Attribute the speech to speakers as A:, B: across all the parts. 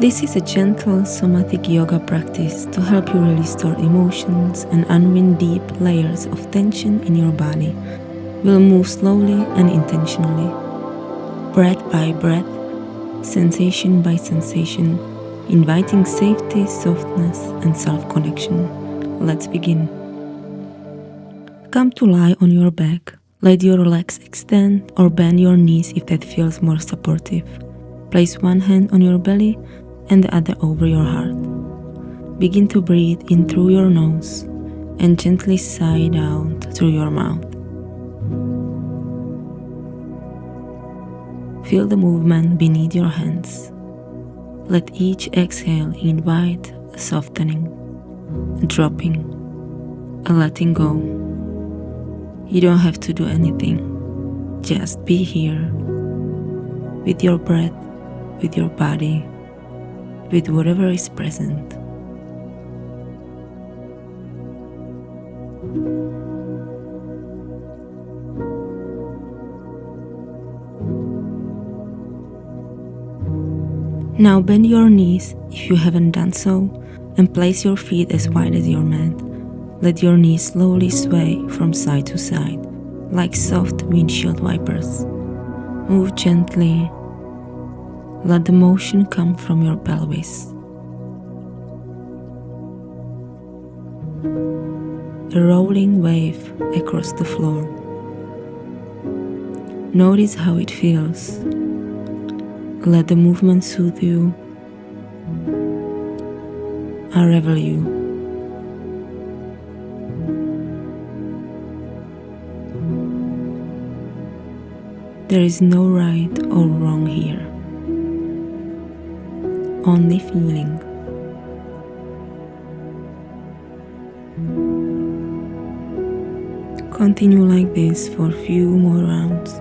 A: This is a gentle somatic yoga practice to help you restore emotions and unwind deep layers of tension in your body. We'll move slowly and intentionally, breath by breath, sensation by sensation, inviting safety, softness, and self-connection. Let's begin. Come to lie on your back. Let your legs extend or bend your knees if that feels more supportive. Place one hand on your belly and the other over your heart. Begin to breathe in through your nose and gently sigh out through your mouth. Feel the movement beneath your hands. Let each exhale invite a softening, a dropping, a letting go. You don't have to do anything. Just be here with your breath, with your body, with whatever is present. Now bend your knees if you haven't done so and place your feet as wide as your mat. Let your knees slowly sway from side to side like soft windshield wipers. Move gently. Let the motion come from your pelvis. A rolling wave across the floor. Notice how it feels. Let the movement soothe you, unravel you. There is no right or wrong here. Only feeling. Continue like this for a few more rounds.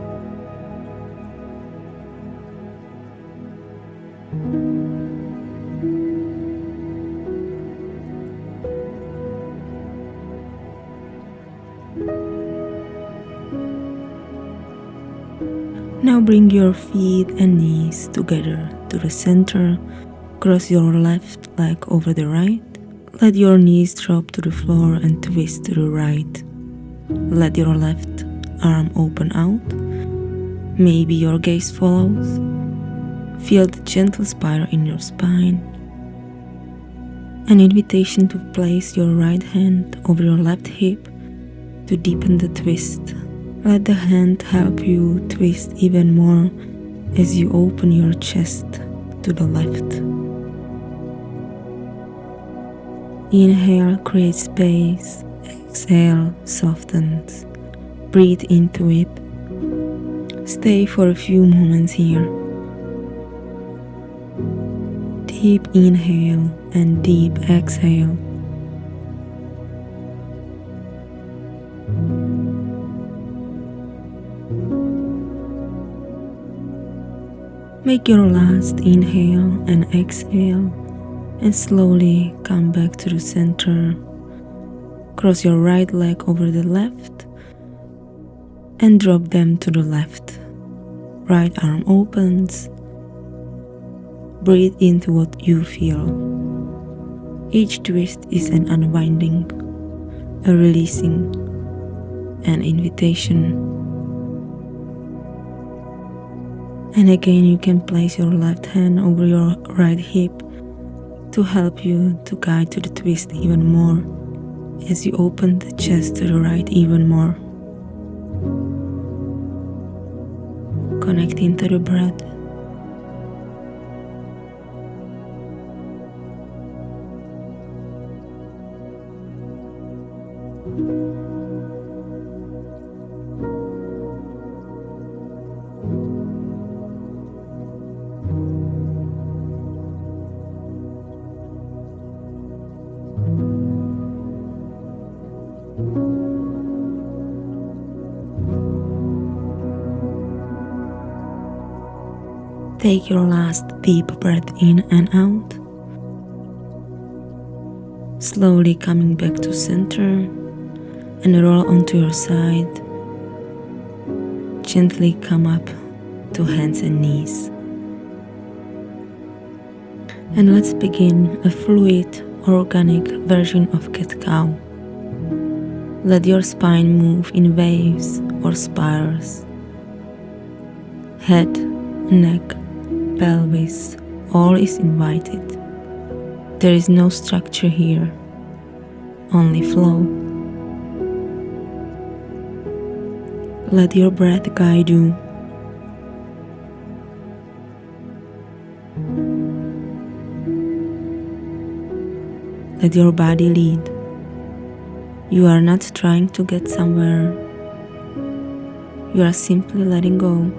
A: Now bring your feet and knees together to the center. Cross your left leg over the right. Let your knees drop to the floor and twist to the right. Let your left arm open out. Maybe your gaze follows. Feel the gentle spiral in your spine. An invitation to place your right hand over your left hip to deepen the twist. Let the hand help you twist even more as you open your chest to the left. Inhale, create space. Exhale, softens. Breathe into it. Stay for a few moments here. Deep inhale and deep exhale. Make your last inhale and exhale and slowly come back to the center. Cross your right leg over the left and drop them to the left. Right arm opens. Breathe into what you feel. Each twist is an unwinding, a releasing, an invitation. And again, you can place your left hand over your right hip to help you to guide to the twist even more as you open the chest to the right even more. Connecting to the breath. Take your last deep breath in and out. Slowly coming back to center and roll onto your side. Gently come up to hands and knees. And let's begin a fluid, organic version of cat-cow. Let your spine move in waves or spirals. Head, neck, pelvis, all is invited. There is no structure here, only flow. Let your breath guide you. Let your body lead. You are not trying to get somewhere. You are simply letting go.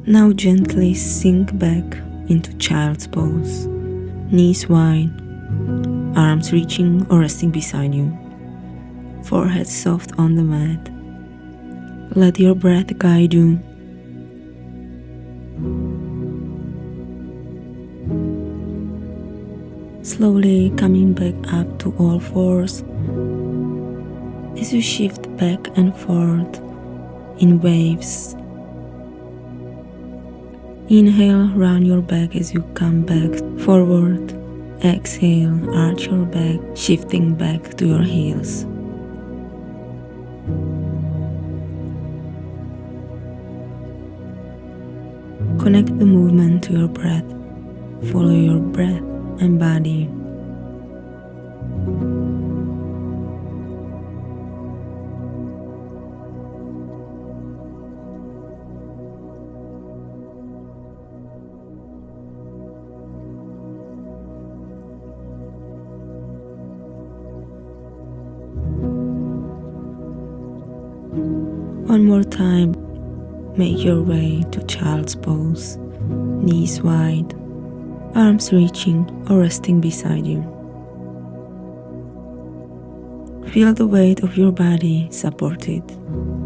A: Now gently sink back into child's pose. Knees wide, arms reaching or resting beside you. Forehead soft on the mat. Let your breath guide you. Slowly coming back up to all fours as you shift back and forth in waves. Inhale, round your back as you come back forward. Exhale, arch your back, shifting back to your heels. Connect the movement to your breath. Follow your breath and body. One more time, make your way to child's pose, knees wide, arms reaching or resting beside you. Feel the weight of your body supported,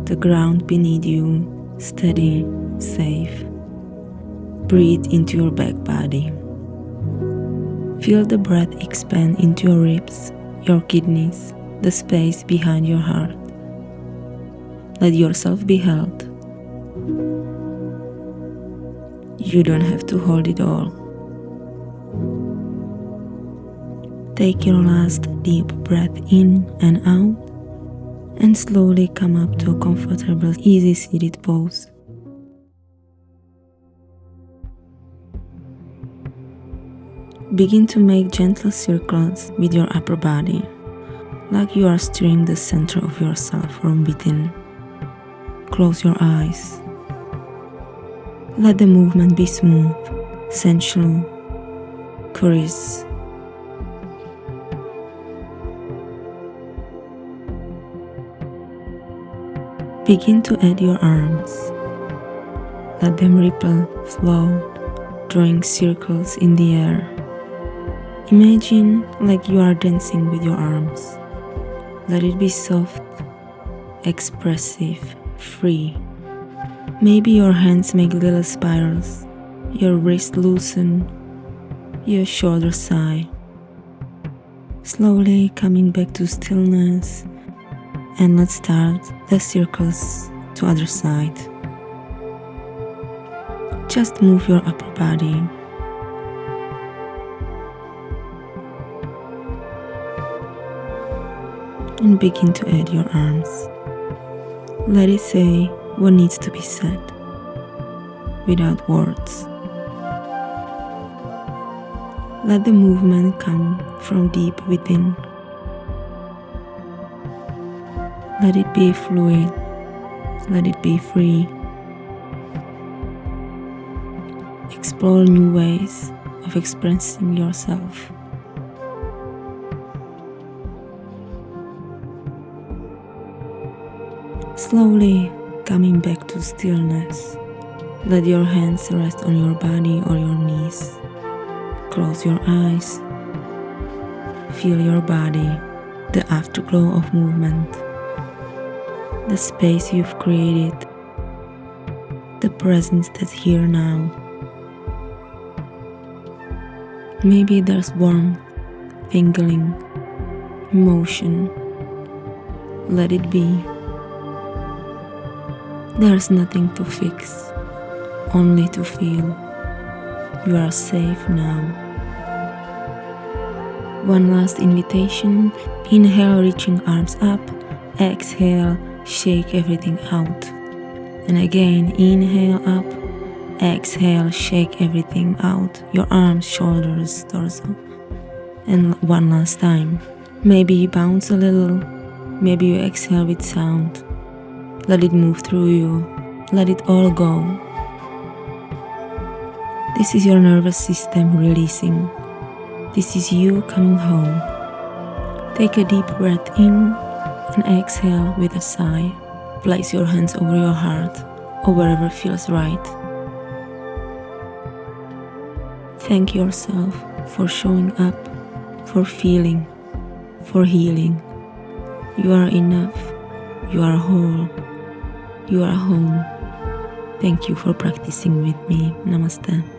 A: the ground beneath you steady, safe. Breathe into your back body. Feel the breath expand into your ribs, your kidneys, the space behind your heart. Let yourself be held. You don't have to hold it all. Take your last deep breath in and out, and slowly come up to a comfortable, easy seated pose. Begin to make gentle circles with your upper body, like you are stirring the center of yourself from within. Close your eyes. Let the movement be smooth, sensual, curious. Begin to add your arms. Let them ripple, float, drawing circles in the air. Imagine like you are dancing with your arms. Let it be soft, expressive, free. Maybe your hands make little spirals, your wrists loosen, your shoulders sigh. Slowly coming back to stillness, and let's start the circles to other side. Just move your upper body. And begin to add your arms. Let it say what needs to be said, without words. Let the movement come from deep within. Let it be fluid. Let it be free. Explore new ways of expressing yourself. Slowly coming back to stillness. Let your hands rest on your body or your knees. Close your eyes. Feel your body, the afterglow of movement, the space you've created, the presence that's here now. Maybe there's warmth, tingling, emotion. Let it be. There's nothing to fix, only to feel. You are safe now. One last invitation. Inhale, reaching arms up. Exhale, shake everything out. And again, inhale up. Exhale, shake everything out. Your arms, shoulders, torso. And one last time. Maybe you bounce a little. Maybe you exhale with sound. Let it move through you. Let it all go. This is your nervous system releasing. This is you coming home. Take a deep breath in and exhale with a sigh. Place your hands over your heart or wherever feels right. Thank yourself for showing up, for feeling, for healing. You are enough. You are whole. You are home. Thank you for practicing with me. Namaste.